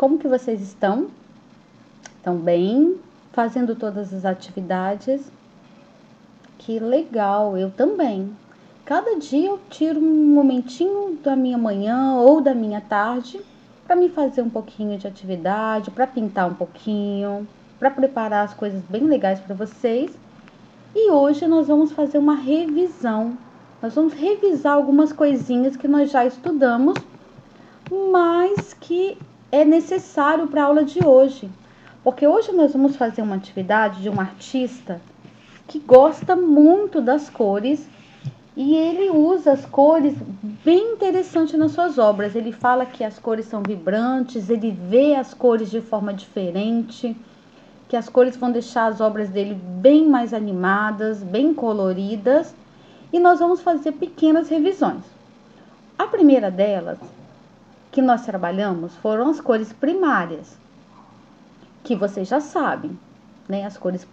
Como que vocês estão? Estão bem? Fazendo todas as atividades? Que legal, eu também. Cada dia eu tiro um momentinho da minha manhã ou da minha tarde para me fazer um pouquinho de atividade, para pintar um pouquinho, para preparar as coisas bem legais para vocês. E hoje nós vamos fazer uma revisão. Nós vamos revisar algumas coisinhas que nós já estudamos, mas que é necessário para a aula de hoje. Porque hoje nós vamos fazer uma atividade de um artista que gosta muito das cores e ele usa as cores bem interessante nas suas obras. Ele fala que as cores são vibrantes, ele vê as cores de forma diferente, que as cores vão deixar as obras dele bem mais animadas, bem coloridas, e nós vamos fazer pequenas revisões. A primeira delas, que nós trabalhamos, foram as cores primárias, que vocês já sabem, né? As cores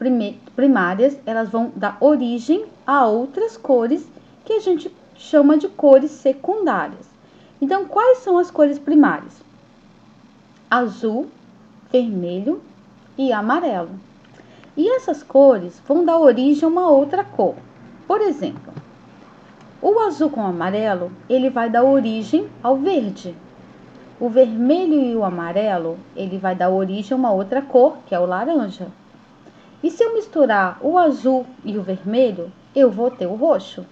primárias, elas vão dar origem a outras cores que a gente chama de cores secundárias. Então, quais são as cores primárias? Azul, vermelho e amarelo. E essas cores vão dar origem a uma outra cor. Por exemplo, o azul com o amarelo, ele vai dar origem ao verde. O vermelho e o amarelo, ele vai dar origem a uma outra cor, que é o laranja. E se eu misturar o azul e o vermelho, eu vou ter o roxo.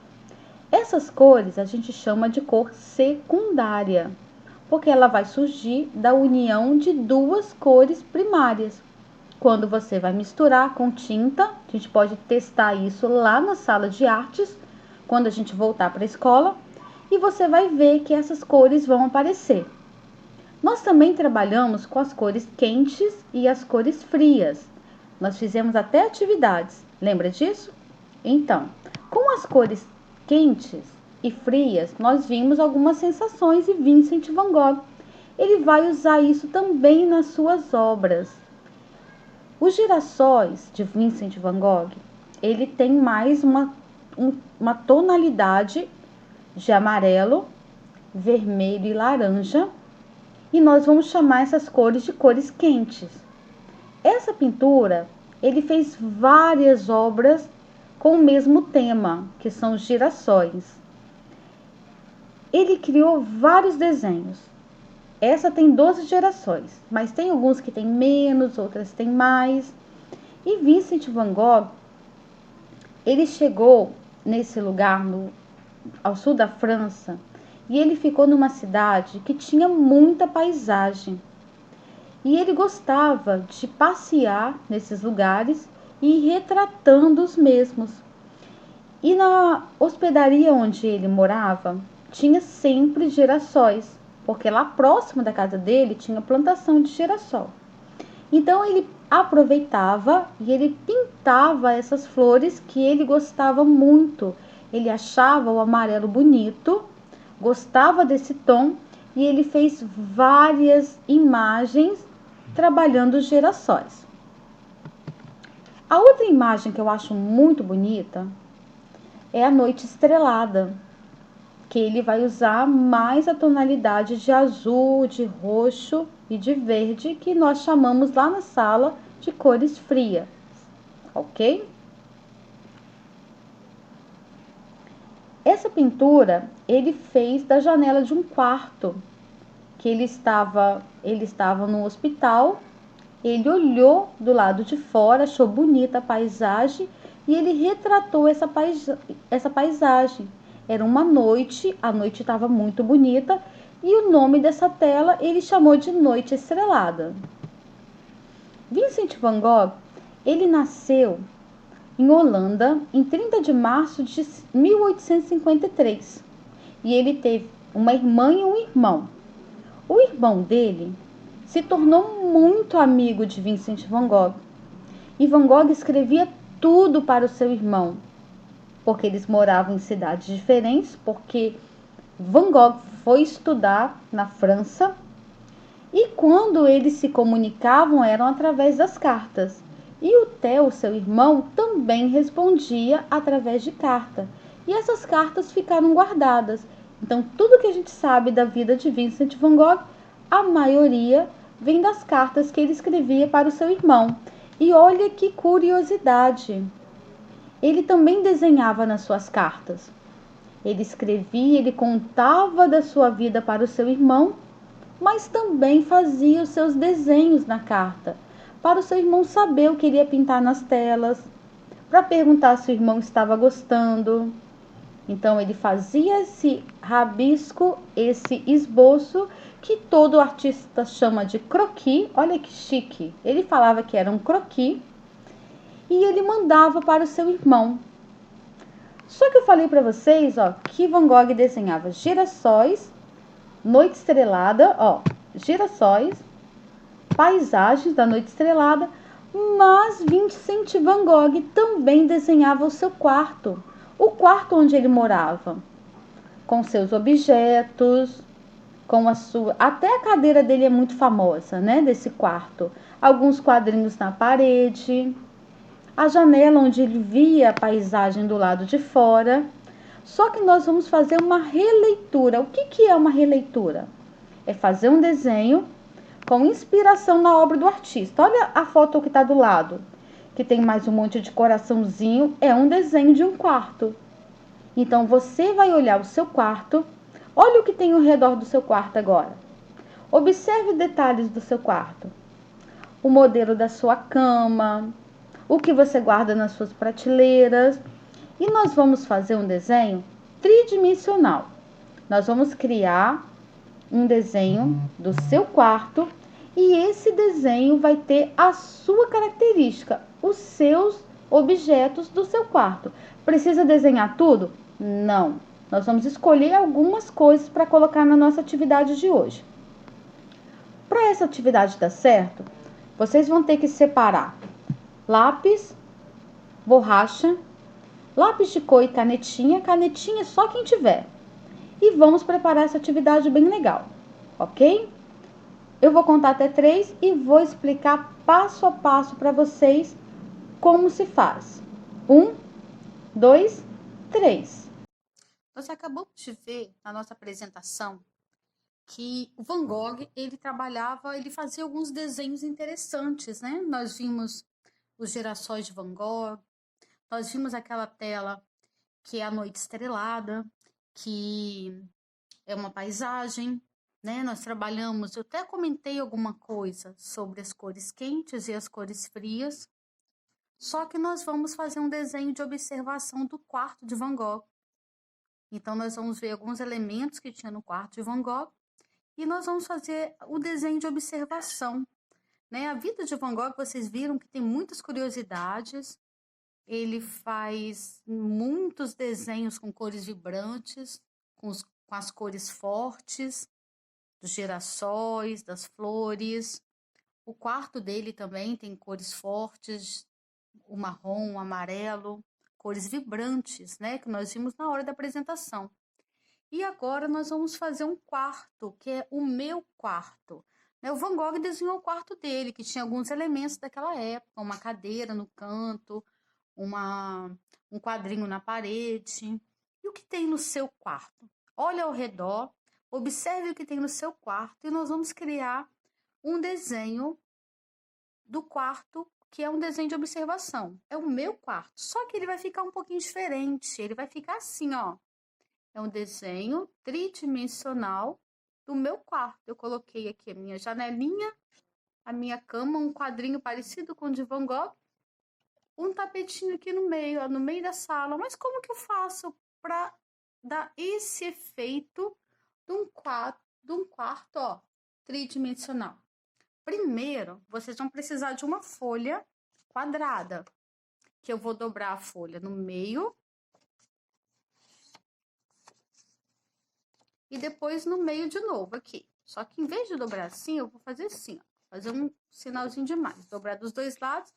Essas cores a gente chama de cor secundária, porque ela vai surgir da união de duas cores primárias. Quando você vai misturar com tinta, a gente pode testar isso lá na sala de artes, quando a gente voltar para a escola, e você vai ver que essas cores vão aparecer. Nós também trabalhamos com as cores quentes e as cores frias. Nós fizemos até atividades, lembra disso? Então, com as cores quentes e frias, nós vimos algumas sensações e Vincent van Gogh, ele vai usar isso também nas suas obras. Os girassóis de Vincent van Gogh, ele tem mais uma tonalidade de amarelo, vermelho e laranja, e nós vamos chamar essas cores de cores quentes. Essa pintura, ele fez várias obras com o mesmo tema, que são os girassóis. Ele criou vários desenhos. Essa tem 12 girassóis, mas tem alguns que tem menos, outras tem mais. E Vincent van Gogh, ele chegou nesse lugar ao sul da França, e ele ficou numa cidade que tinha muita paisagem. E ele gostava de passear nesses lugares e ir retratando os mesmos. E na hospedaria onde ele morava, tinha sempre girassóis, porque lá próximo da casa dele tinha plantação de girassol. Então ele aproveitava e ele pintava essas flores que ele gostava muito. Ele achava o amarelo bonito, gostava desse tom, e ele fez várias imagens trabalhando os girassóis. A outra imagem que eu acho muito bonita é a noite estrelada, que ele vai usar mais a tonalidade de azul, de roxo e de verde, que nós chamamos lá na sala de cores frias, ok? Essa pintura ele fez da janela de um quarto, que ele estava no hospital, ele olhou do lado de fora, achou bonita a paisagem e ele retratou essa paisagem. Era uma noite, a noite estava muito bonita e o nome dessa tela ele chamou de Noite Estrelada. Vincent van Gogh, ele nasceu em Holanda em 30 de março de 1853 e ele teve uma irmã e um irmão. O irmão dele se tornou muito amigo de Vincent van Gogh e Van Gogh escrevia tudo para o seu irmão, porque eles moravam em cidades diferentes, porque Van Gogh foi estudar na França e quando eles se comunicavam eram através das cartas. E o Theo, seu irmão, também respondia através de carta. E essas cartas ficaram guardadas. Então, tudo que a gente sabe da vida de Vincent van Gogh, a maioria vem das cartas que ele escrevia para o seu irmão. E olha que curiosidade! Ele também desenhava nas suas cartas. Ele escrevia, ele contava da sua vida para o seu irmão, mas também fazia os seus desenhos na carta, para o seu irmão saber o que ele ia pintar nas telas, para perguntar se o irmão estava gostando. Então ele fazia esse rabisco, esse esboço, que todo artista chama de croquis. Olha que chique! Ele falava que era um croquis e ele mandava para o seu irmão. Só que eu falei para vocês, ó, que Van Gogh desenhava girassóis, noite estrelada, ó, girassóis, paisagens da noite estrelada, mas Vincent Van Gogh também desenhava o seu quarto, o quarto onde ele morava, com seus objetos, com a sua, até a cadeira dele é muito famosa, né, desse quarto, alguns quadrinhos na parede, a janela onde ele via a paisagem do lado de fora. Só que nós vamos fazer uma releitura. O que é uma releitura? É fazer um desenho com inspiração na obra do artista. Olha a foto que está do lado, que tem mais um monte de coraçãozinho. É um desenho de um quarto. Então você vai olhar o seu quarto. Olha o que tem ao redor do seu quarto agora. Observe detalhes do seu quarto. O modelo da sua cama, o que você guarda nas suas prateleiras. E nós vamos fazer um desenho tridimensional. Nós vamos criar um desenho do seu quarto e esse desenho vai ter a sua característica, os seus objetos do seu quarto. Precisa desenhar tudo? Não. Nós vamos escolher algumas coisas para colocar na nossa atividade de hoje. Para essa atividade dar certo, vocês vão ter que separar lápis, borracha, lápis de cor e canetinha. Canetinha só quem tiver. E vamos preparar essa atividade bem legal, ok? Eu vou contar até 3 e vou explicar passo a passo para vocês como se faz. 1, 2, 3. Nós acabamos de ver na nossa apresentação que o Van Gogh, ele fazia alguns desenhos interessantes, né? Nós vimos os girassóis de Van Gogh, nós vimos aquela tela que é a noite estrelada, que é uma paisagem, né? Nós trabalhamos, eu até comentei alguma coisa sobre as cores quentes e as cores frias, só que nós vamos fazer um desenho de observação do quarto de Van Gogh. Então, nós vamos ver alguns elementos que tinha no quarto de Van Gogh e nós vamos fazer o desenho de observação, né? A vida de Van Gogh, vocês viram que tem muitas curiosidades, ele faz muitos desenhos com cores vibrantes, com as cores fortes, dos girassóis, das flores. O quarto dele também tem cores fortes, o marrom, o amarelo, cores vibrantes, né? Que nós vimos na hora da apresentação. E agora nós vamos fazer um quarto, que é o meu quarto. O Van Gogh desenhou o quarto dele, que tinha alguns elementos daquela época, uma cadeira no canto, um quadrinho na parede. E o que tem no seu quarto? Olha ao redor, observe o que tem no seu quarto e nós vamos criar um desenho do quarto, que é um desenho de observação. É o meu quarto, só que ele vai ficar um pouquinho diferente. Ele vai ficar assim, ó. É um desenho tridimensional do meu quarto. Eu coloquei aqui a minha janelinha, a minha cama, um quadrinho parecido com o de Van Gogh, um tapetinho aqui no meio, ó, no meio da sala. Mas como que eu faço para dar esse efeito de um quarto, ó, tridimensional? Primeiro, vocês vão precisar de uma folha quadrada, que eu vou dobrar a folha no meio e depois no meio de novo aqui. Só que em vez de dobrar assim, eu vou fazer assim, ó, fazer um sinalzinho de mais, dobrar dos dois lados,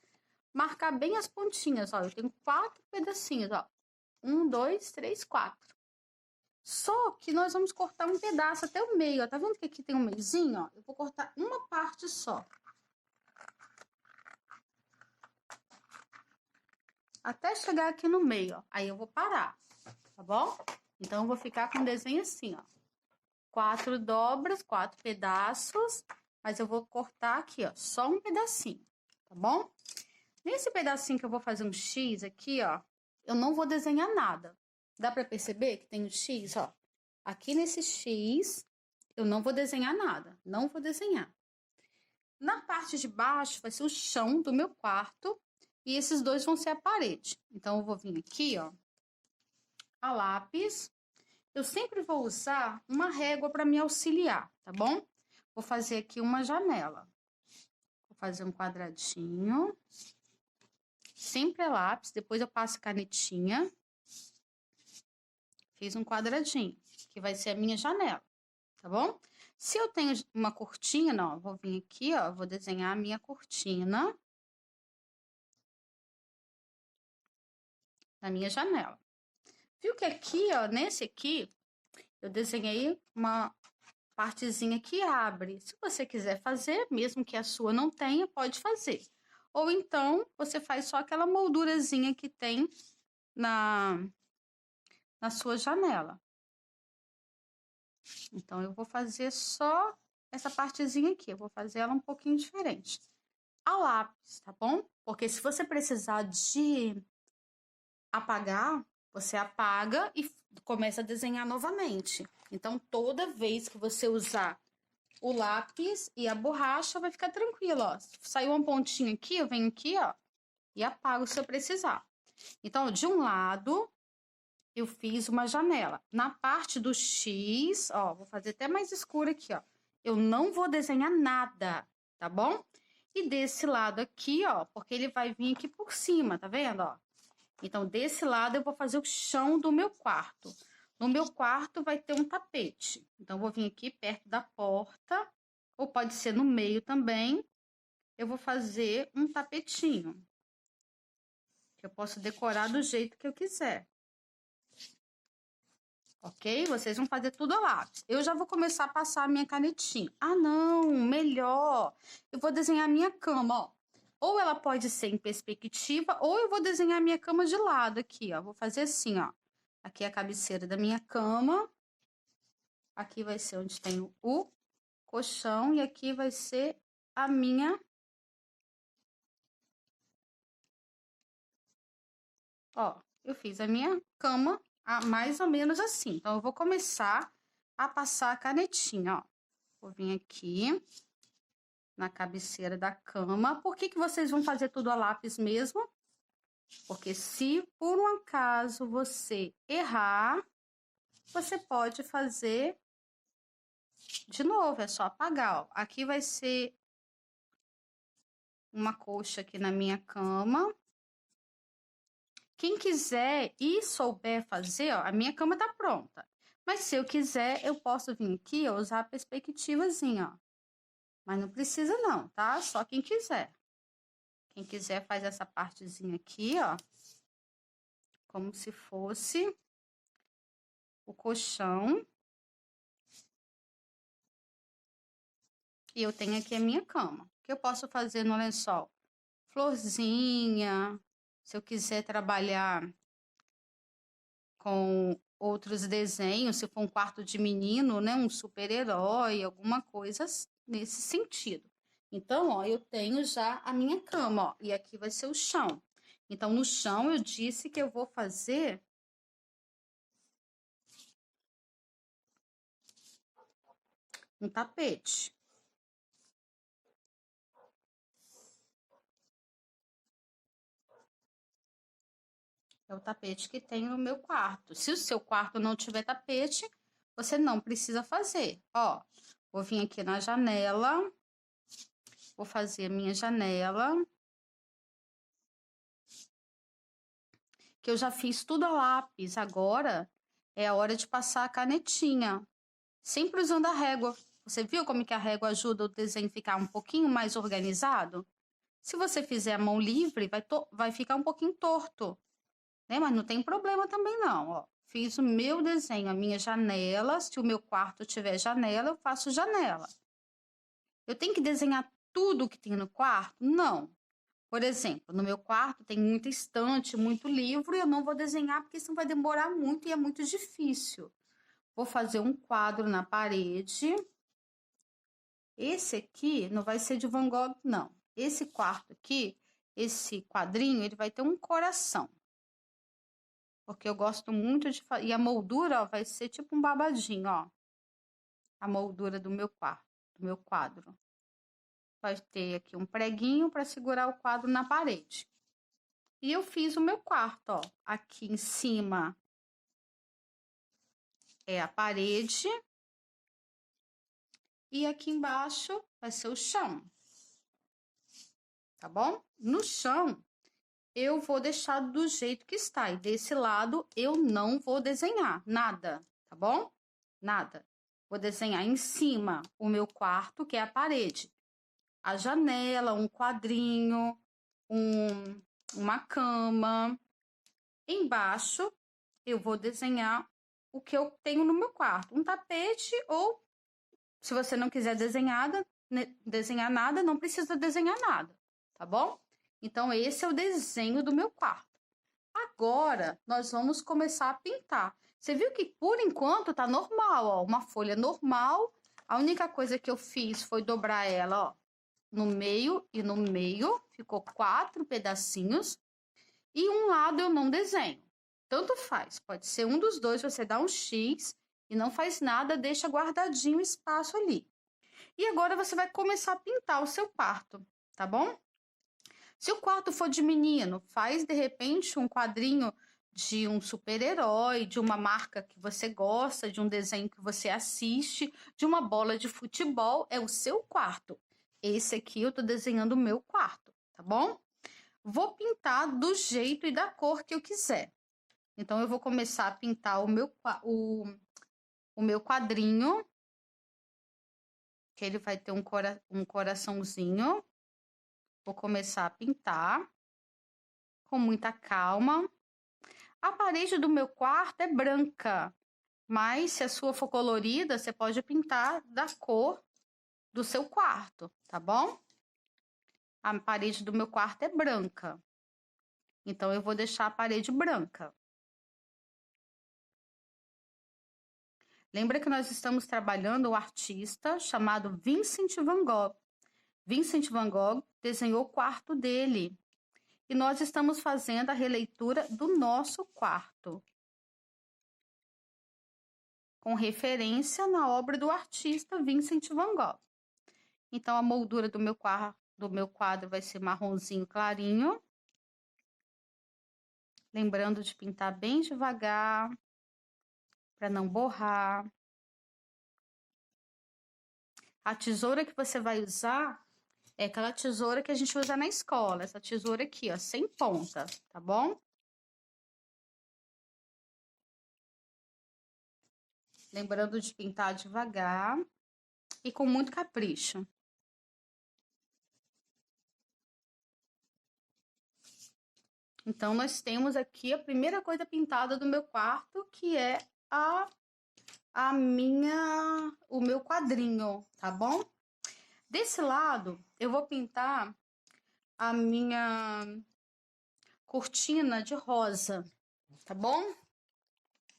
marcar bem as pontinhas, ó. Eu tenho 4 pedacinhos, ó. 1, 2, 3, 4. Só que nós vamos cortar um pedaço até o meio, ó. Tá vendo que aqui tem um meiozinho, ó? Eu vou cortar uma parte só. Até chegar aqui no meio, ó. Aí eu vou parar, tá bom? Então, eu vou ficar com o desenho assim, ó. 4 dobras, 4 pedaços. mas eu vou cortar aqui, ó, só um pedacinho, tá bom? Nesse pedacinho que eu vou fazer um X aqui, ó, eu não vou desenhar nada. Dá pra perceber que tem um X, ó? Aqui nesse X, eu não vou desenhar nada, não vou desenhar. Na parte de baixo vai ser o chão do meu quarto e esses dois vão ser a parede. Então, eu vou vir aqui, ó, a lápis. Eu sempre vou usar uma régua para me auxiliar, tá bom? Vou fazer aqui uma janela. Vou fazer um quadradinho. Sempre é lápis, depois eu passo canetinha. Fiz um quadradinho, que vai ser a minha janela, tá bom? Se eu tenho uma cortina, ó, vou vir aqui, ó, vou desenhar a minha cortina na minha janela. Viu que aqui, ó, nesse aqui, eu desenhei uma partezinha que abre. Se você quiser fazer, mesmo que a sua não tenha, pode fazer. Ou então, você faz só aquela moldurazinha que tem na sua janela. Então, eu vou fazer só essa partezinha aqui. Eu vou fazer ela um pouquinho diferente. A lápis, tá bom? Porque se você precisar de apagar, você apaga e começa a desenhar novamente. Então, toda vez que você usar o lápis e a borracha, vai ficar tranquilo, ó. Saiu uma pontinha aqui, eu venho aqui, ó, e apago se eu precisar. Então, de um lado, eu fiz uma janela. Na parte do X, ó, vou fazer até mais escuro aqui, ó. Eu não vou desenhar nada, tá bom? E desse lado aqui, ó, porque ele vai vir aqui por cima, tá vendo, ó? Então, desse lado, eu vou fazer o chão do meu quarto. No meu quarto, vai ter um tapete. Então, eu vou vir aqui perto da porta, ou pode ser no meio também. Eu vou fazer um tapetinho, que eu posso decorar do jeito que eu quiser. Ok? Vocês vão fazer tudo a lápis. Eu já vou começar a passar a minha canetinha. Ah, não, melhor. Eu vou desenhar a minha cama, ó. Ou ela pode ser em perspectiva, ou eu vou desenhar a minha cama de lado aqui, ó. Vou fazer assim, ó. Aqui é a cabeceira da minha cama. Aqui vai ser onde tem o colchão. E aqui vai ser a minha... Ó, eu fiz a minha cama mais ou menos assim. Então, eu vou começar a passar a canetinha, ó. Vou vir aqui na cabeceira da cama. Por que vocês vão fazer tudo a lápis mesmo? Porque se por um acaso você errar, você pode fazer de novo, é só apagar, ó. Aqui vai ser uma coxa aqui na minha cama. Quem quiser e souber fazer, ó, a minha cama tá pronta. Mas se eu quiser, eu posso vir aqui, ó, usar a perspectivazinha, ó. Mas não precisa não, tá? Só quem quiser. Quem quiser faz essa partezinha aqui, ó. Como se fosse o colchão. E eu tenho aqui a minha cama. O que eu posso fazer no lençol? Florzinha. Se eu quiser trabalhar com outros desenhos, se for um quarto de menino, né? Um super-herói, alguma coisa nesse sentido. Então, ó, eu tenho já a minha cama, ó. E aqui vai ser o chão. Então, no chão, eu disse que eu vou fazer um tapete. É o tapete que tem no meu quarto. Se o seu quarto não tiver tapete, você não precisa fazer. Ó, vou vir aqui na janela. Vou fazer a minha janela. Que eu já fiz tudo a lápis. Agora é a hora de passar a canetinha. Sempre usando a régua. Você viu como que a régua ajuda o desenho a ficar um pouquinho mais organizado? Se você fizer a mão livre, vai ficar um pouquinho torto, né? Mas não tem problema também não, ó. Fiz o meu desenho, a minha janela. Se o meu quarto tiver janela, eu faço janela. Eu tenho que desenhar tudo que tem no quarto? Não. Por exemplo, no meu quarto tem muita estante, muito livro, e eu não vou desenhar porque isso vai demorar muito e é muito difícil. Vou fazer um quadro na parede. Esse aqui não vai ser de Van Gogh, não. Esse quarto aqui, esse quadrinho, ele vai ter um coração. Porque eu gosto muito de... E a moldura, ó, vai ser tipo um babadinho, ó. A moldura do meu quarto, do meu quadro. Vai ter aqui um preguinho para segurar o quadro na parede. E eu fiz o meu quarto, ó. Aqui em cima é a parede. E aqui embaixo vai ser o chão. Tá bom? No chão, eu vou deixar do jeito que está. E desse lado, eu não vou desenhar nada, tá bom? Nada. Vou desenhar em cima o meu quarto, que é a parede. A janela, um quadrinho, uma cama. Embaixo, eu vou desenhar o que eu tenho no meu quarto. Um tapete ou, se você não quiser desenhar nada, não precisa desenhar nada, tá bom? Então, esse é o desenho do meu quarto. Agora, nós vamos começar a pintar. Você viu que, por enquanto, tá normal, ó. Uma folha normal. A única coisa que eu fiz foi dobrar ela, ó, no meio e no meio. Ficou 4 pedacinhos. E um lado eu não desenho. Tanto faz. Pode ser um dos dois, você dá um X e não faz nada, deixa guardadinho o espaço ali. E agora você vai começar a pintar o seu quarto, tá bom? Se o quarto for de menino, faz de repente um quadrinho de um super-herói, de uma marca que você gosta, de um desenho que você assiste, de uma bola de futebol, é o seu quarto. Esse aqui eu tô desenhando o meu quarto, tá bom? Vou pintar do jeito e da cor que eu quiser. Então, eu vou começar a pintar o meu quadrinho, que ele vai ter um coraçãozinho. Vou começar a pintar com muita calma. A parede do meu quarto é branca, mas se a sua for colorida, você pode pintar da cor do seu quarto, tá bom? A parede do meu quarto é branca, então eu vou deixar a parede branca. Lembra que nós estamos trabalhando o artista chamado Vincent Van Gogh. Vincent Van Gogh desenhou o quarto dele. E nós estamos fazendo a releitura do nosso quarto, com referência na obra do artista Vincent Van Gogh. Então, a moldura do meu quadro vai ser marronzinho clarinho. Lembrando de pintar bem devagar, para não borrar. A tesoura que você vai usar é aquela tesoura que a gente usa na escola. Essa tesoura aqui, ó, sem ponta, tá bom? Lembrando de pintar devagar e com muito capricho. Então, nós temos aqui a primeira coisa pintada do meu quarto, que é o meu quadrinho, tá bom? Desse lado, eu vou pintar a minha cortina de rosa, tá bom?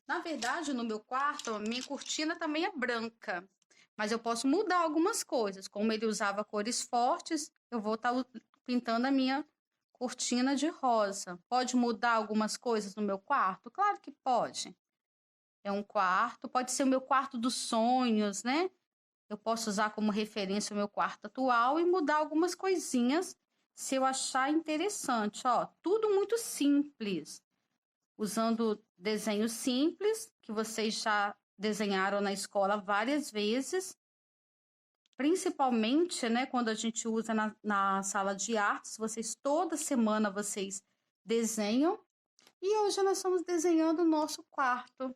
Na verdade, no meu quarto, a minha cortina também é branca, mas eu posso mudar algumas coisas. Como ele usava cores fortes, eu vou estar pintando a minha cortina de rosa. Pode mudar algumas coisas no meu quarto? Claro que pode. É um quarto, pode ser o meu quarto dos sonhos, né? Eu posso usar como referência o meu quarto atual e mudar algumas coisinhas se eu achar interessante, ó. Tudo muito simples, usando desenhos simples que vocês já desenharam na escola várias vezes, principalmente, né, quando a gente usa na sala de artes, toda semana vocês desenham, e hoje nós estamos desenhando o nosso quarto.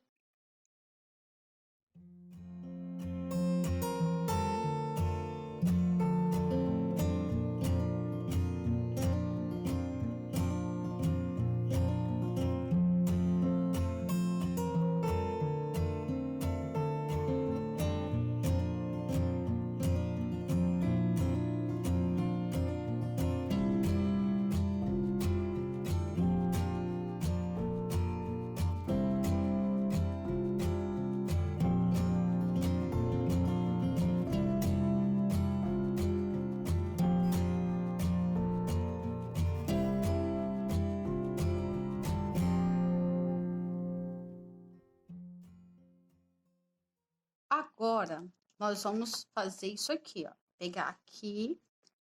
Agora, nós vamos fazer isso aqui, ó. Pegar aqui,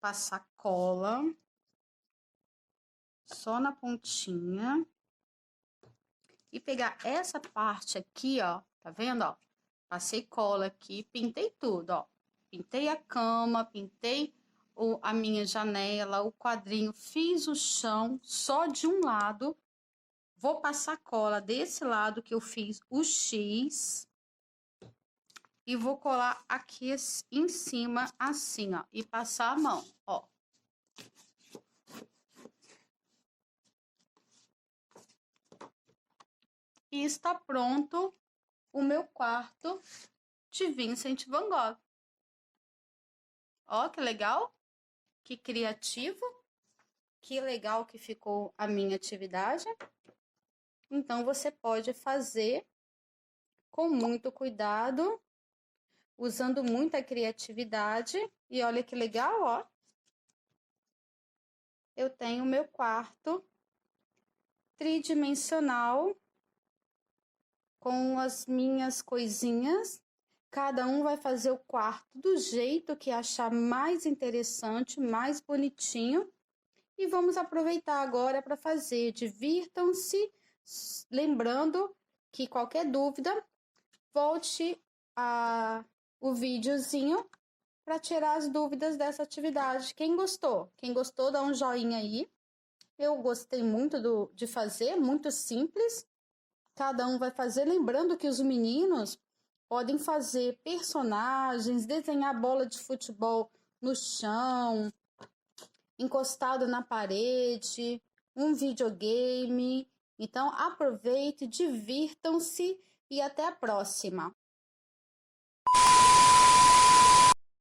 passar cola só na pontinha. E pegar essa parte aqui, ó, tá vendo, ó? Passei cola aqui, pintei tudo, ó. Pintei a cama, pintei a minha janela, o quadrinho, fiz o chão só de um lado. Vou passar cola desse lado que eu fiz o X. E vou colar aqui em cima, assim, ó. E passar a mão, ó. E está pronto o meu quarto de Vincent Van Gogh. Ó, que legal, que criativo, que legal que ficou a minha atividade. Então, você pode fazer com muito cuidado, usando muita criatividade. E olha que legal, ó. Eu tenho meu quarto tridimensional com as minhas coisinhas. Cada um vai fazer o quarto do jeito que achar mais interessante, mais bonitinho. E vamos aproveitar agora para fazer. Divirtam-se, lembrando que qualquer dúvida, volte o videozinho para tirar as dúvidas dessa atividade. Quem gostou, dá um joinha aí. Eu gostei muito de fazer, muito simples. Cada um vai fazer, lembrando que os meninos podem fazer personagens, desenhar bola de futebol no chão, encostado na parede, um videogame. Então, aproveite, divirtam-se e até a próxima!